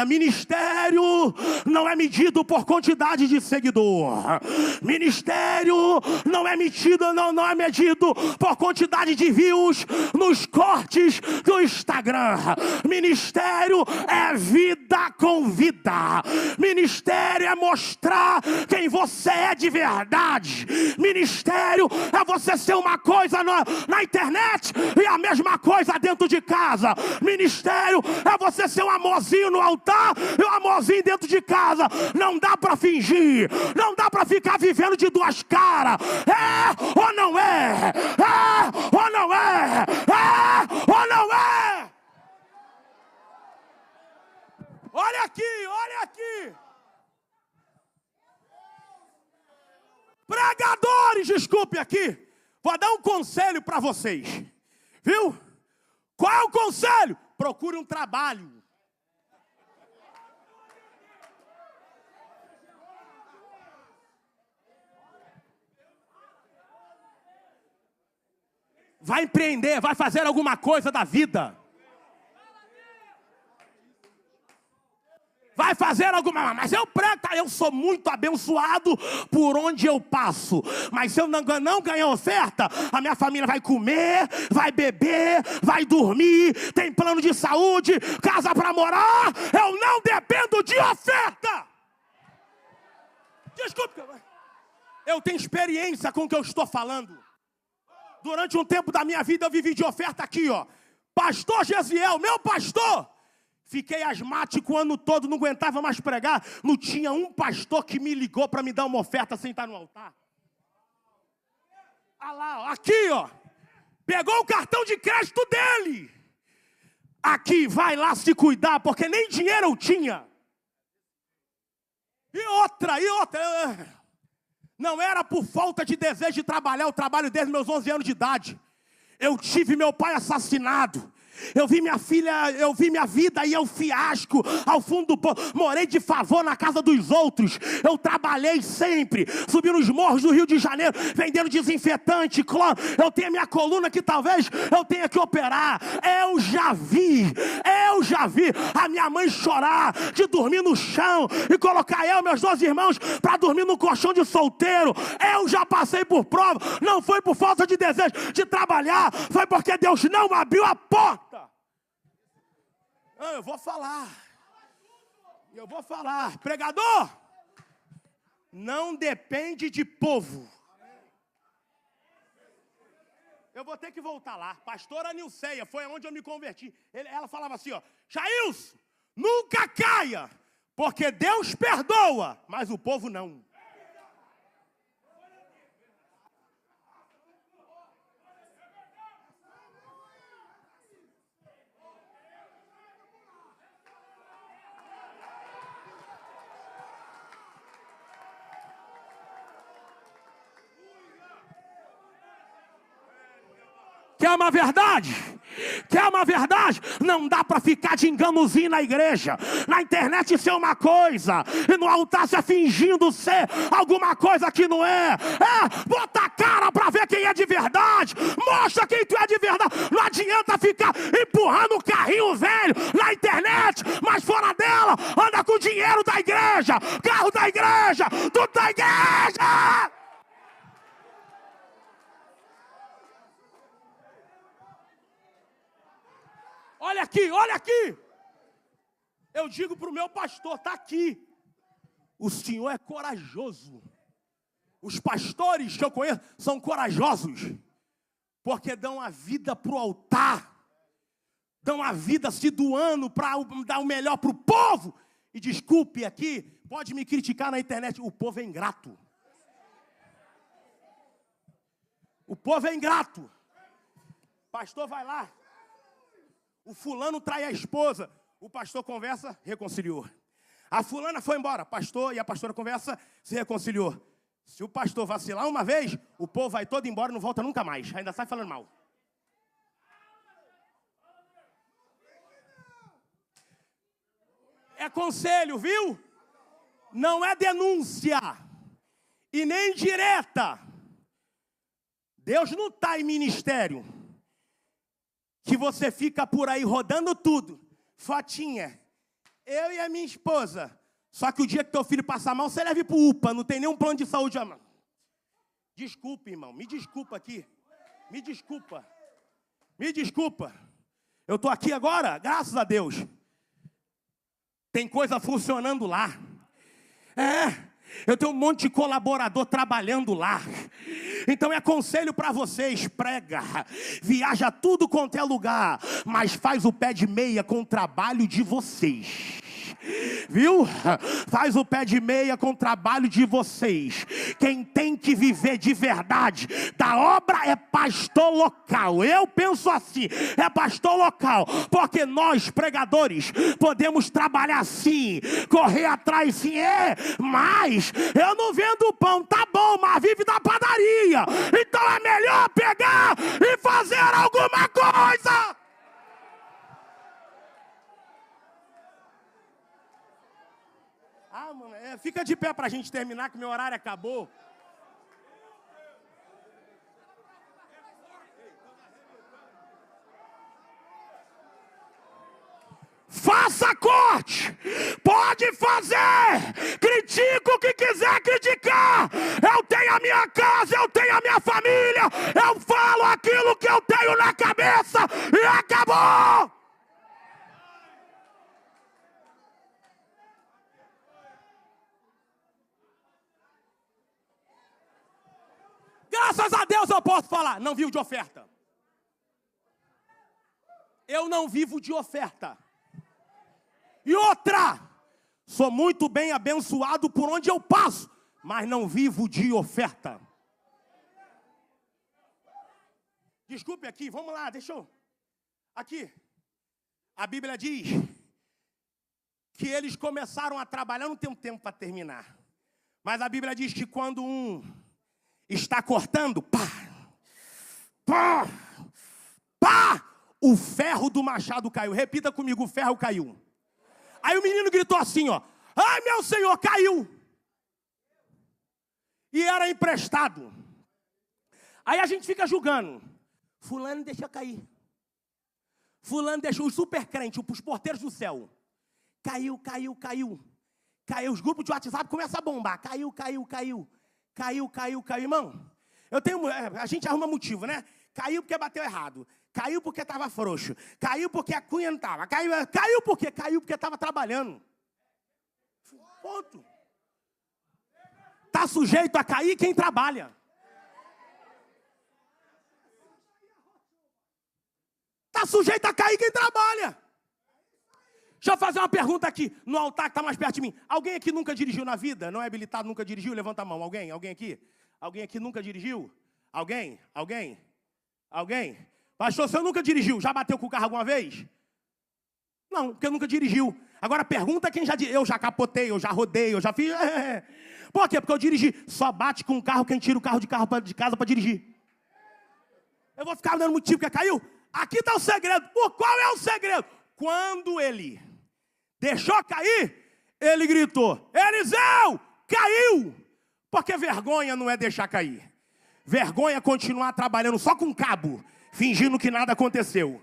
Ministério não é medido por quantidade de seguidor. Ministério não é medido por quantidade de views nos cortes do Instagram. Ministério é vida com vida. Ministério é mostrar quem você é de verdade. Ministério é você ser uma coisa na internet e a mesma coisa dentro de casa. Ministério é você ser um amorzinho no altar e um amorzinho dentro de casa. Não dá para fingir, não dá para ficar vivendo de duas caras. É ou não é? É ou não é? É ou não é? Olha aqui, olha aqui. Pregadores, desculpe aqui. Vou dar um conselho para vocês. Viu? Qual é o conselho? Procure um trabalho. Vai empreender, vai fazer alguma coisa da vida. Vai fazer alguma... Mas eu sou muito abençoado por onde eu passo. Mas se eu não ganhar oferta, a minha família vai comer, vai beber, vai dormir, tem plano de saúde, casa para morar. Eu não dependo de oferta. Desculpe. Eu tenho experiência com o que eu estou falando. Durante um tempo da minha vida eu vivi de oferta aqui, ó. Pastor Gesiel, meu pastor. Fiquei asmático o ano todo, não aguentava mais pregar. Não tinha um pastor que me ligou para me dar uma oferta sem estar no altar. Ah lá, ó, aqui, ó. Pegou o cartão de crédito dele. Aqui, vai lá se cuidar, porque nem dinheiro eu tinha. E outra. Não era por falta de desejo de trabalhar, eu trabalho desde meus 11 anos de idade. Eu tive meu pai assassinado. Eu vi minha vida e eu fiasco ao fundo do poço. Morei de favor na casa dos outros. Eu trabalhei sempre, subi nos morros do Rio de Janeiro, vendendo desinfetante, cloro. Eu tenho a minha coluna que talvez eu tenha que operar. Eu já vi a minha mãe chorar de dormir no chão e colocar eu e meus 12 irmãos para dormir no colchão de solteiro. Eu já passei por prova. Não foi por falta de desejo de trabalhar, foi porque Deus não abriu a porta. Eu vou falar. Pregador, não depende de povo. Eu vou ter que voltar lá. Pastora Nilceia, foi onde eu me converti. Ela falava assim, ó: Jailson, nunca caia, porque Deus perdoa, mas o povo não. Quer uma verdade? Quer uma verdade? Não dá para ficar de enganozinho na igreja. Na internet ser uma coisa e no altar se fingindo ser alguma coisa que não é. Bota a cara para ver quem é de verdade. Mostra quem tu é de verdade. Não adianta ficar empurrando o carrinho velho na internet, mas fora dela anda com o dinheiro da igreja, carro da igreja, tudo da igreja. Olha aqui. Eu digo para o meu pastor, está aqui. O senhor é corajoso. Os pastores que eu conheço são corajosos. Porque dão a vida para o altar. Dão a vida se doando para dar o melhor para o povo. E desculpe aqui, pode me criticar na internet, o povo é ingrato. O povo é ingrato. Pastor vai lá. O fulano trai a esposa. O pastor conversa, reconciliou. A fulana foi embora. Pastor e a pastora conversa, se reconciliou. Se o pastor vacilar uma vez, o povo vai todo embora e não volta nunca mais. Ainda sai falando mal. É conselho, viu? Não é denúncia. E nem direta. Deus não está em ministério que você fica por aí rodando tudo. Fotinha. Eu e a minha esposa. Só que o dia que teu filho passar mal, você leva pro UPA. Não tem nenhum plano de saúde. Desculpa, irmão. Me desculpa aqui. Me desculpa. Eu estou aqui agora, graças a Deus. Tem coisa funcionando lá. Eu tenho um monte de colaborador trabalhando lá. Então é conselho para vocês: prega, viaja tudo quanto é lugar, mas faz o pé de meia com o trabalho de vocês. Viu? Faz o pé de meia com o trabalho de vocês. Quem tem que viver de verdade da obra é pastor local. Eu penso assim, é pastor local, porque nós pregadores podemos trabalhar sim, correr atrás sim, mas eu não vendo pão, tá bom, mas vive da padaria. Então é melhor pegar e fazer alguma coisa. Mano, fica de pé pra gente terminar, que meu horário acabou. Faça corte, pode fazer, critica o que quiser criticar. Eu tenho a minha casa, eu tenho a minha família, eu falo aquilo que eu tenho na cabeça e acabou. Graças a Deus eu posso falar, não vivo de oferta. Eu não vivo de oferta. E outra, sou muito bem abençoado por onde eu passo, mas não vivo de oferta. Desculpe aqui, vamos lá, deixa eu... Aqui, a Bíblia diz que eles começaram a trabalhar, não tem tempo para terminar. Mas a Bíblia diz que quando um está cortando, pá, pá, pá, o ferro do machado caiu. Repita comigo, o ferro caiu. Aí o menino gritou assim, ó: ai, meu senhor, caiu. E era emprestado. Aí a gente fica julgando. Fulano deixa cair. Fulano deixou os super crentes, os porteiros do céu. Caiu, caiu, caiu. Caiu, os grupos de WhatsApp começam a bombar. Caiu, caiu, caiu. Caiu, caiu, caiu. Irmão, a gente arruma motivo, né? Caiu porque bateu errado. Caiu porque estava frouxo. Caiu porque a cunha não estava. Caiu por quê? Caiu porque estava trabalhando. Ponto. Está sujeito a cair quem trabalha. Está sujeito a cair quem trabalha. Deixa eu fazer uma pergunta aqui, no altar que está mais perto de mim. Alguém aqui nunca dirigiu na vida? Não é habilitado, nunca dirigiu? Levanta a mão. Alguém? Alguém aqui? Alguém aqui nunca dirigiu? Alguém? Alguém? Alguém? Pastor, você nunca dirigiu? Já bateu com o carro alguma vez? Não, porque nunca dirigiu. Agora pergunta quem já dirigiu. Eu já capotei, eu já rodei, eu já fiz... Por quê? Porque eu dirigi. Só bate com o carro quem tira o carro de casa para dirigir. Eu vou ficar dando motivo que caiu? Aqui está o segredo. Por qual é o segredo? Quando ele deixou cair, ele gritou: Eliseu, caiu! Porque vergonha não é deixar cair. Vergonha é continuar trabalhando só com cabo, fingindo que nada aconteceu.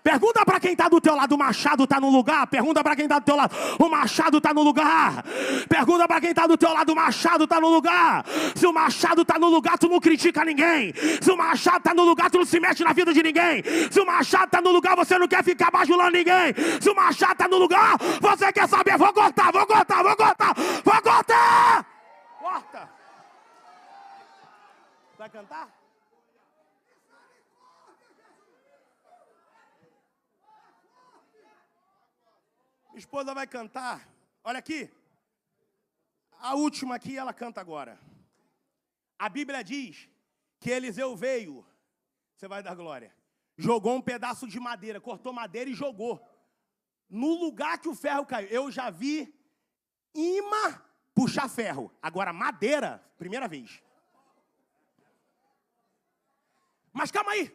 Pergunta para quem está do teu lado, o machado está no lugar? Pergunta para quem está do teu lado, o machado está no lugar? Pergunta para quem está do teu lado, o machado está no lugar? Se o machado está no lugar, tu não critica ninguém. Se o machado está no lugar, tu não se mexe na vida de ninguém. Se o machado está no lugar, você não quer ficar bajulando ninguém. Se o machado está no lugar, você quer saber, vou cortar, vou cortar, vou cortar, vou cortar! Corta! Vai cantar? Minha esposa vai cantar. Olha aqui. A última aqui, ela canta agora. A Bíblia diz que Eliseu veio. Você vai dar glória. Jogou um pedaço de madeira. Cortou madeira e jogou. No lugar que o ferro caiu. Eu já vi imã puxar ferro. Agora madeira, primeira vez. Mas calma aí.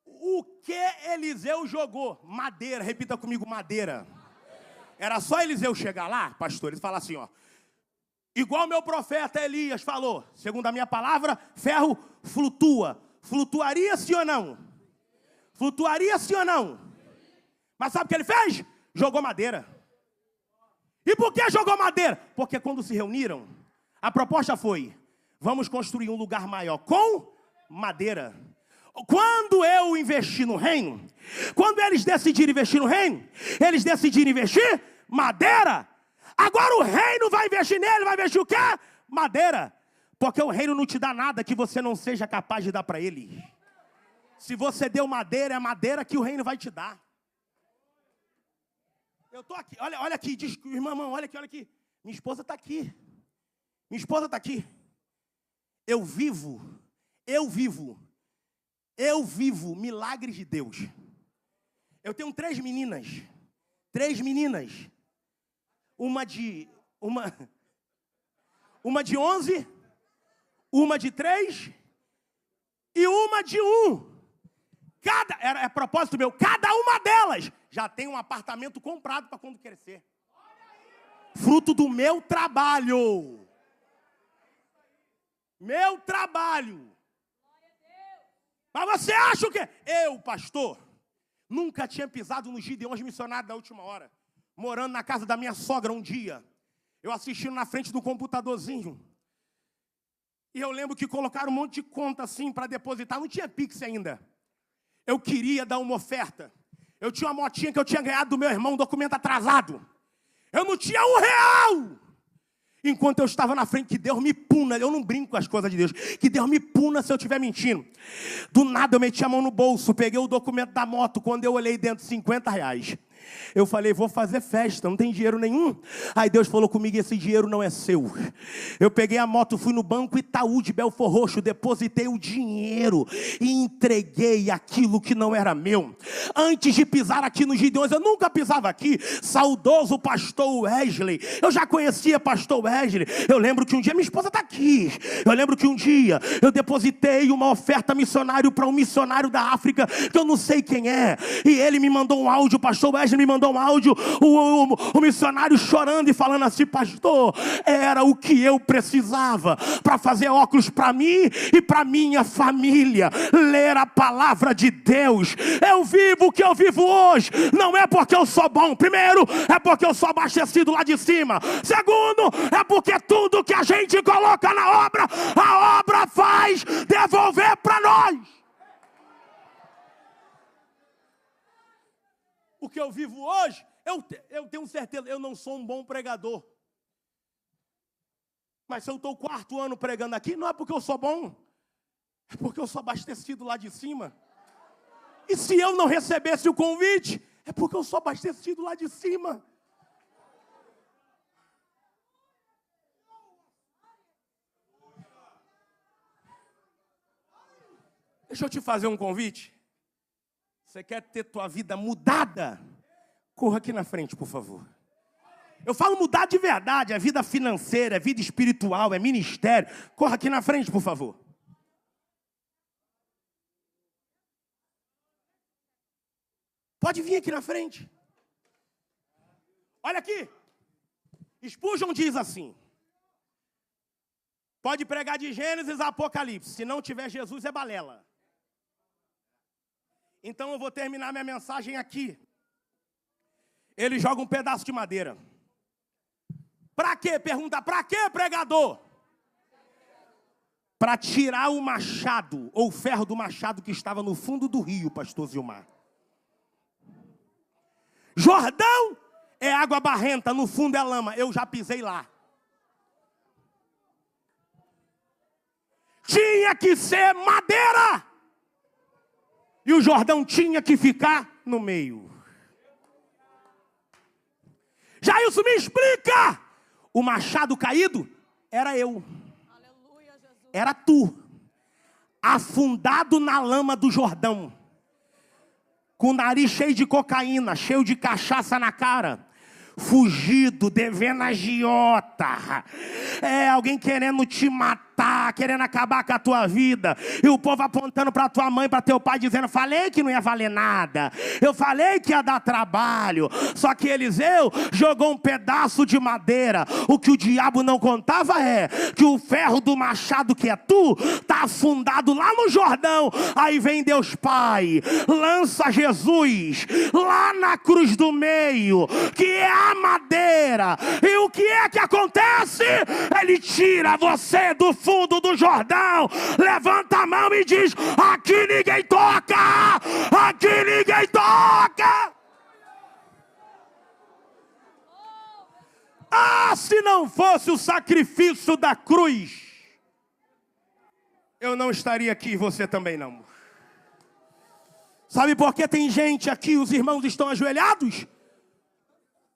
O que Eliseu jogou? Madeira. Repita comigo, madeira. Era só Eliseu chegar lá, pastor, e falar assim, ó. Igual meu profeta Elias falou, segundo a minha palavra, ferro flutua. Flutuaria sim ou não? Flutuaria sim ou não? Mas sabe o que ele fez? Jogou madeira. E por que jogou madeira? Porque quando se reuniram, a proposta foi: vamos construir um lugar maior com madeira. Quando eu investi no reino, quando eles decidiram investir no reino, eles decidiram investir Madeira. Agora o reino vai investir nele, vai investir o quê? Madeira. Porque o reino não te dá nada que você não seja capaz de dar para ele. Se você deu madeira, é madeira que o reino vai te dar. Eu estou aqui, olha aqui, irmão, olha aqui. Minha esposa está aqui. Eu vivo milagres de Deus. Eu tenho 3 meninas. Uma de 11, uma de 3 e uma de 1. É propósito meu, cada uma delas já tem um apartamento comprado para quando crescer. Fruto do meu trabalho. Meu trabalho. Mas você acha o quê? Eu, pastor, nunca tinha pisado nos Gideões missionários da última hora. Morando na casa da minha sogra um dia. Eu assistindo na frente do computadorzinho. E eu lembro que colocaram um monte de conta assim para depositar. Não tinha Pix ainda. Eu queria dar uma oferta. Eu tinha uma motinha que eu tinha ganhado do meu irmão, um documento atrasado. Eu não tinha R$1. Enquanto eu estava na frente, que Deus me puna. Eu não brinco com as coisas de Deus. Que Deus me puna se eu estiver mentindo. Do nada eu meti a mão no bolso, peguei o documento da moto. Quando eu olhei dentro, R$50. Eu falei, vou fazer festa, não tem dinheiro nenhum. Aí Deus falou comigo, esse dinheiro não é seu. Eu peguei a moto, fui no banco Itaú de Belfor Roxo, depositei o dinheiro e entreguei aquilo que não era meu. Antes de pisar aqui nos Gideões, eu nunca pisava aqui. Saudoso pastor Wesley, eu já conhecia pastor Wesley. Eu lembro que um dia, minha esposa está aqui. Eu lembro que um dia eu depositei uma oferta missionária para um missionário da África, que eu não sei quem é. E ele me mandou um áudio, pastor Wesley me mandou um áudio, o missionário chorando e falando assim, pastor, era o que eu precisava para fazer óculos para mim e para minha família, ler a palavra de Deus. Eu vivo o que eu vivo hoje, não é porque eu sou bom. Primeiro, é porque eu sou abastecido lá de cima. Segundo, é porque tudo que a gente coloca na obra, a obra faz devolver para nós. O que eu vivo hoje, eu tenho certeza, eu não sou um bom pregador. Mas se eu estou o 4º ano pregando aqui, não é porque eu sou bom, é porque eu sou abastecido lá de cima. E se eu não recebesse o convite, é porque eu sou abastecido lá de cima. Deixa eu te fazer um convite. Você quer ter tua vida mudada? Corra aqui na frente, por favor. Eu falo mudar de verdade, é vida financeira, é vida espiritual, é ministério. Corra aqui na frente, por favor. Pode vir aqui na frente. Olha aqui. Spurgeon diz assim. Pode pregar de Gênesis a Apocalipse. Se não tiver Jesus, é balela. Então eu vou terminar minha mensagem aqui. Ele joga um pedaço de madeira. Para quê? Pergunta, para quê, pregador? Para tirar o machado, ou o ferro do machado que estava no fundo do rio, pastor Zilmar. Jordão é água barrenta, no fundo é lama. Eu já pisei lá. Tinha que ser madeira. E o Jordão tinha que ficar no meio. Jailson, me explica. O machado caído era eu. Era tu. Afundado na lama do Jordão. Com o nariz cheio de cocaína, cheio de cachaça na cara. Fugido, devendo agiota. Alguém querendo te matar, querendo acabar com a tua vida. E o povo apontando para tua mãe, para teu pai, dizendo, falei que não ia valer nada. Eu falei que ia dar trabalho. Só que Eliseu jogou um pedaço de madeira. O que o diabo não contava é que o ferro do machado que é tu, está afundado lá no Jordão. Aí vem Deus Pai, lança Jesus lá na cruz do meio, que é a madeira. E o que é que acontece? Ele tira você do fundo do Jordão, levanta a mão e diz, aqui ninguém toca, aqui ninguém toca. não fosse o sacrifício da cruz, eu não estaria aqui e você também não. Sabe por que tem gente aqui, os irmãos estão ajoelhados?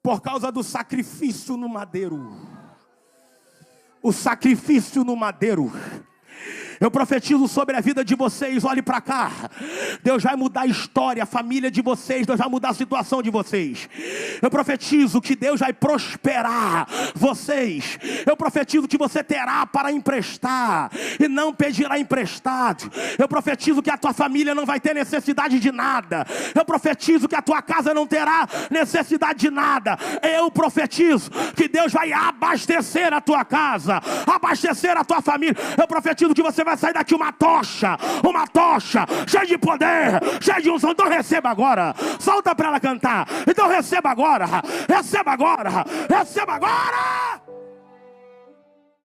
Por causa do sacrifício no madeiro. O sacrifício no madeiro. Eu profetizo sobre a vida de vocês, olhe para cá. Deus vai mudar a história, a família de vocês, Deus vai mudar a situação de vocês. Eu profetizo que Deus vai prosperar vocês. Eu profetizo que você terá para emprestar e não pedirá emprestado. Eu profetizo que a tua família não vai ter necessidade de nada. Eu profetizo que a tua casa não terá necessidade de nada. Eu profetizo que Deus vai abastecer a tua casa, abastecer a tua família. Eu profetizo que você vai sair daqui uma tocha cheia de poder, cheia de unção. Então receba agora, solta para ela cantar. Então receba agora, receba agora, receba agora.